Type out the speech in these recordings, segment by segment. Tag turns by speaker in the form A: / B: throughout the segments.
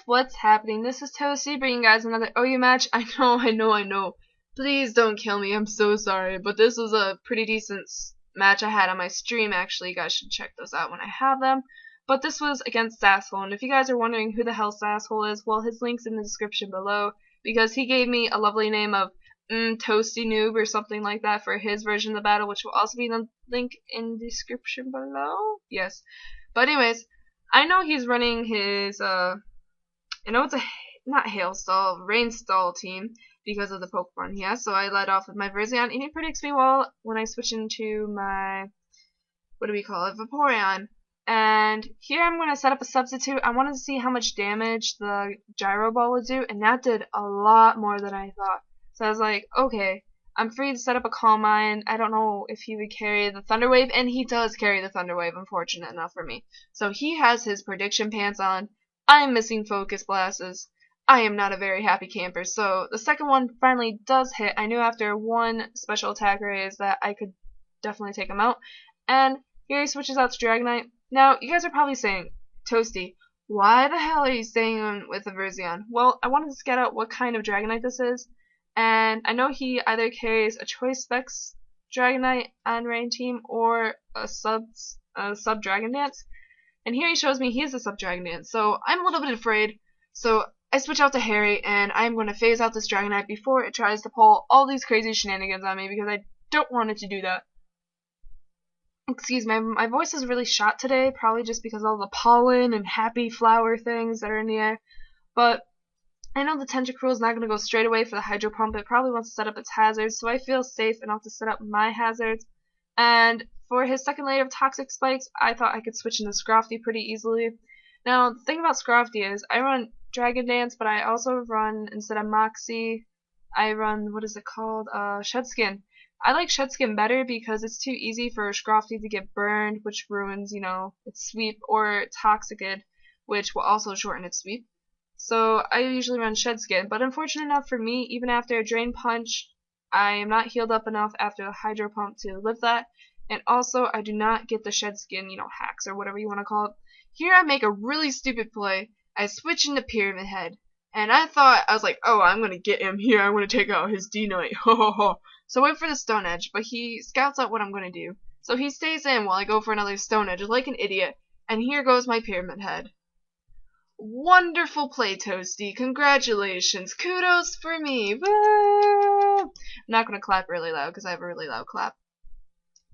A: what's happening? This is Toasty bringing you guys another OU match. I know. Please don't kill me. I'm so sorry. But this was a pretty decent match I had on my stream, actually. You guys should check those out when I have them. But this was against Sass, and if you guys are wondering who the hell Sass is, well, his link's in the description below, because he gave me a lovely name of mmtoastee noob or something like that for his version of the battle, which will also be in the link in the description below. Yes. But anyways, I know he's running his, I know it's a, not hailstall, rainstorm team because of the Pokemon he has, so I led off with my Verzyon, and he predicts me well when I switch into my, what do we call it, Vaporeon. And here I'm going to set up a substitute. I wanted to see how much damage the Gyro Ball would do, and that did a lot more than I thought. So I was like, okay, I'm free to set up a Calm Mind. I don't know if he would carry the Thunder Wave, and he does carry the Thunder Wave, unfortunate enough for me. So he has his prediction pants on. I'm missing Focus Blasts. I am not a very happy camper. So the second one finally does hit. I knew after one special attack raise that I could definitely take him out. And here he switches out to Dragonite. Now, you guys are probably saying, Toasty, why the hell are you staying with the Verzyon? Well, I wanted to get out what kind of Dragonite this is. And I know he either carries a Choice Specs Dragonite on Rain Team or a sub Dragon Dance. And here he shows me he is a sub Dragon Dance. So I'm a little bit afraid. So I switch out to Harry, and I'm going to phase out this Dragonite before it tries to pull all these crazy shenanigans on me, because I don't want it to do that. Excuse me, my voice is really shot today, probably just because of all the pollen and happy flower things that are in the air. But I know the Tentacruel is not going to go straight away for the Hydro Pump. It probably wants to set up its hazards, so I feel safe enough to set up my hazards. And for his second layer of Toxic Spikes, I thought I could switch into Scrofty pretty easily. Now, the thing about Scrofty is, I run Dragon Dance, but I also run, instead of Moxie, I run, what is it called, Shed Skin. I like Shed Skin better because it's too easy for Scrofty to get burned, which ruins, you know, its sweep, or Toxicid, which will also shorten its sweep. So I usually run Shed Skin, but unfortunate enough for me, even after a Drain Punch, I am not healed up enough after the Hydro Pump to live that, and also I do not get the Shed Skin, you know, hacks or whatever you want to call it. Here I make a really stupid play. I switch into Pyramid Head, and I was like, oh, I'm gonna get him here. I'm gonna take out his D-Knight. Ho ho ho. So I wait for the Stone Edge, but he scouts out what I'm gonna do. So he stays in while I go for another Stone Edge, like an idiot. And here goes my Pyramid Head. Wonderful play, Toasty. Congratulations. Kudos for me. Woo! I'm not gonna clap really loud because I have a really loud clap.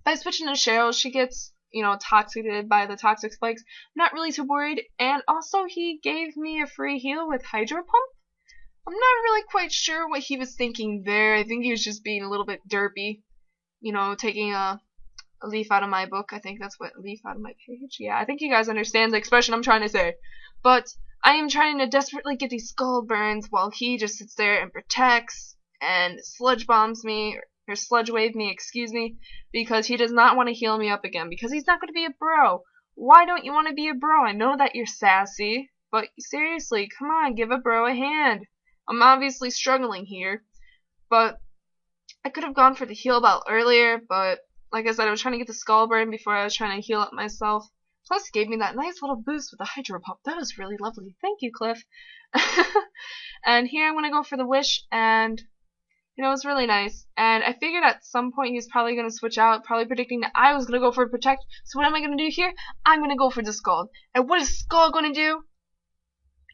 A: By switching to Cheryl, she gets, you know, toxicated by the Toxic Spikes. I'm not really too worried. And also, he gave me a free heal with Hydro Pump. I'm not really quite sure what he was thinking there. I think he was just being a little bit derpy. You know, taking a leaf out of my book. I think that's what, leaf out of my page? Yeah, I think you guys understand the expression I'm trying to say. But I am trying to desperately get these skull burns while he just sits there and protects and sludge bombs me, or sludge wave me, excuse me, because he does not want to heal me up again, because he's not going to be a bro. Why don't you want to be a bro? I know that you're sassy, but seriously, come on, give a bro a hand. I'm obviously struggling here, but I could have gone for the heal belt earlier, but like I said, I was trying to get the skull burn before I was trying to heal up myself. Plus, he gave me that nice little boost with the Hydro Pump. That was really lovely. Thank you, Cliff. And here I'm going to go for the Wish, and, you know, it was really nice. And I figured at some point he was probably going to switch out, probably predicting that I was going to go for Protect. So what am I going to do here? I'm going to go for the Scald. And what is Scald going to do?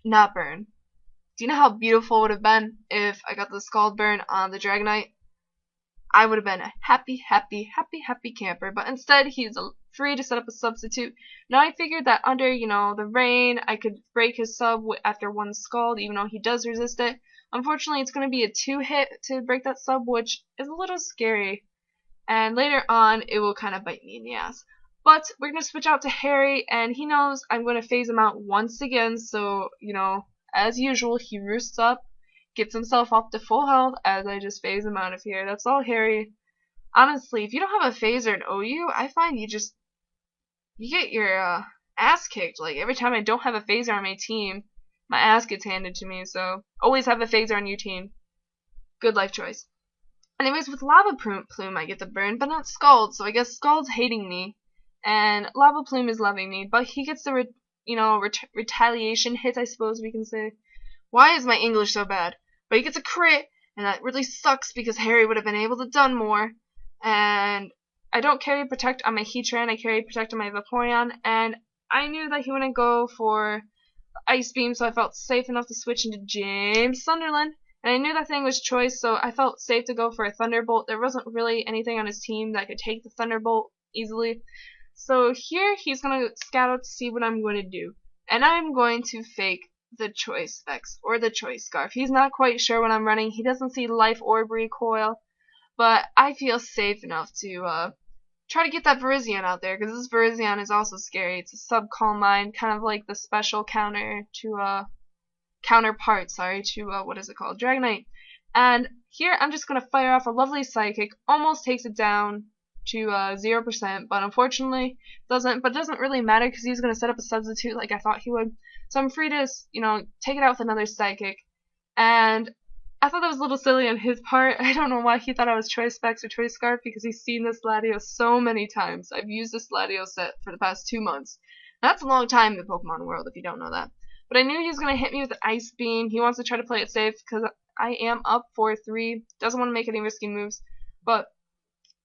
A: Not burn. Do you know how beautiful it would have been if I got the Scald burn on the Dragonite? I would have been a happy camper, but instead he's free to set up a substitute. Now I figured that under, you know, the rain, I could break his sub after one Scald, even though he does resist it. Unfortunately, it's going to be a 2-hit to break that sub, which is a little scary. And later on, it will kind of bite me in the ass. But we're going to switch out to Harry, and he knows I'm going to phase him out once again, so, you know, as usual, he roosts up, gets himself up to full health as I just phase him out of here. That's all, Harry. Honestly, if you don't have a phaser in OU, I find you get your ass kicked. Like, every time I don't have a phaser on my team, my ass gets handed to me. So, always have a phaser on your team. Good life choice. Anyways, with Lava Plume, I get the burn, but not Scald. So I guess Scald's hating me, and Lava Plume is loving me. But he gets the retaliation hit, I suppose we can say. Why is my English so bad? But he gets a crit, and that really sucks because Harry would have been able to done more. And I don't carry Protect on my Heatran, I carry Protect on my Vaporeon, and I knew that he wouldn't go for Ice Beam, so I felt safe enough to switch into James Sunderland. And I knew that thing was choice, so I felt safe to go for a Thunderbolt. There wasn't really anything on his team that could take the Thunderbolt easily. So here he's going to scout out to see what I'm going to do. And I'm going to fake the Choice Specs, or the Choice Scarf. He's not quite sure what I'm running. He doesn't see Life Orb Recoil. But I feel safe enough to try to get that Virizion out there, because this Virizion is also scary. It's a Sub-Calm Mind, kind of like the special counterpart, to what is it called? Dragonite. And here I'm just going to fire off a lovely Psychic, almost takes it down to 0%, but unfortunately doesn't. But it doesn't really matter because he's going to set up a substitute like I thought he would. So I'm free to, take it out with another Psychic. And I thought that was a little silly on his part. I don't know why he thought I was Choice Specs or Choice Scarf, because he's seen this Latios so many times. I've used this Latios set for the past 2 months. That's a long time in the Pokemon world, if you don't know that. But I knew he was going to hit me with an Ice Beam. He wants to try to play it safe because I am up 4-3. Doesn't want to make any risky moves. But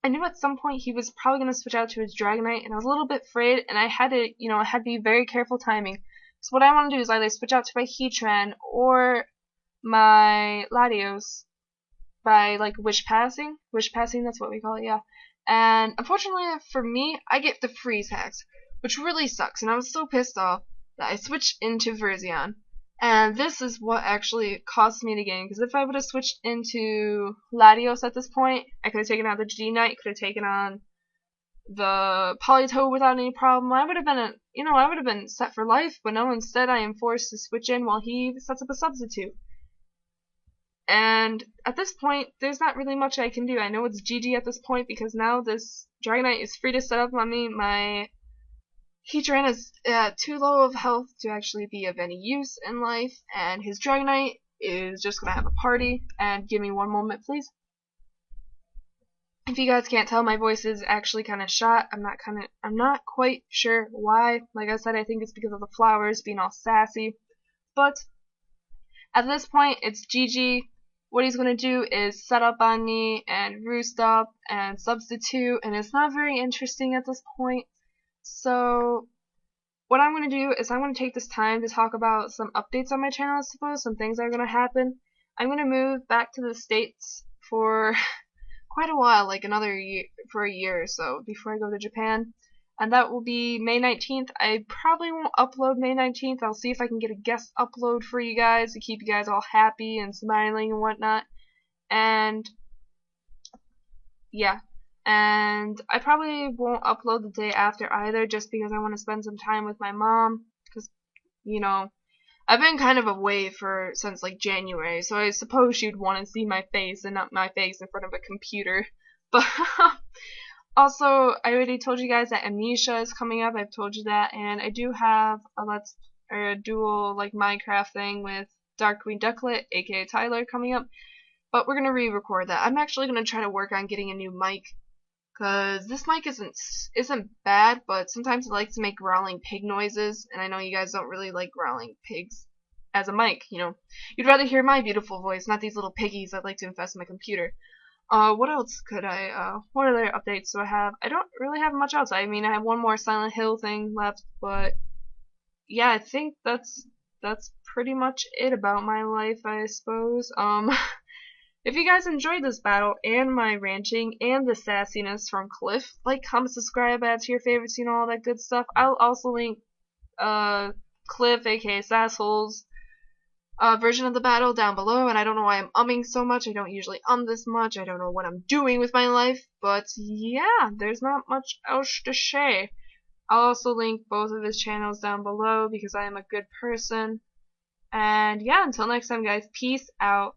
A: I knew at some point he was probably going to switch out to his Dragonite, and I was a little bit afraid, and I had to be very careful timing. So what I want to do is either switch out to my Heatran or my Latios by Wish Passing. Wish Passing, that's what we call it, yeah. And unfortunately for me, I get the Freeze Hacks, which really sucks, and I was so pissed off that I switched into Virizion. And this is what actually cost me the game, because if I would have switched into Latios at this point, I could have taken out the G-Knight, could have taken on the Politoed without any problem. I would have been set for life, but no, instead I am forced to switch in while he sets up a substitute. And at this point, there's not really much I can do. I know it's GG at this point because now this Dragonite is free to set up on me. My Heatran is too low of health to actually be of any use in life, and his Dragonite is just gonna have a party. And give me one moment, please. If you guys can't tell, my voice is actually kind of shot. I'm not quite sure why. Like I said, I think it's because of the flowers being all sassy. But at this point, it's GG. What he's going to do is set up on me and roost up and substitute, and it's not very interesting at this point. So what I'm going to do is I'm going to take this time to talk about some updates on my channel, I suppose, some things that are going to happen. I'm going to move back to the States for quite a while, like another year, for a year or so, before I go to Japan. And that will be May 19th. I probably won't upload May 19th. I'll see if I can get a guest upload for you guys to keep you guys all happy and smiling and whatnot. And yeah. And I probably won't upload the day after either, just because I want to spend some time with my mom. Because, I've been kind of away since January, so I suppose she'd want to see my face and not my face in front of a computer. But also, I already told you guys that Amnesia is coming up. I've told you that, and I do have a dual Minecraft thing with Dark Queen Ducklet, aka Tyler, coming up. But we're gonna re-record that. I'm actually gonna try to work on getting a new mic, cause this mic isn't bad, but sometimes it likes to make growling pig noises, and I know you guys don't really like growling pigs as a mic. You'd rather hear my beautiful voice, not these little piggies that like to infest my computer. What else could what other updates do I have? I don't really have much else. I mean, I have one more Silent Hill thing left, but yeah, I think that's pretty much it about my life, I suppose. If you guys enjoyed this battle and my ranting and the sassiness from Cliff, like, comment, subscribe, add to your favorites, all that good stuff. I'll also link Cliff, aka Sasshole's version of the battle down below, and I don't know why I'm umming so much. I don't usually this much. I don't know what I'm doing with my life, but yeah, there's not much else to say. I'll also link both of his channels down below because I am a good person. And yeah, until next time, guys, peace out.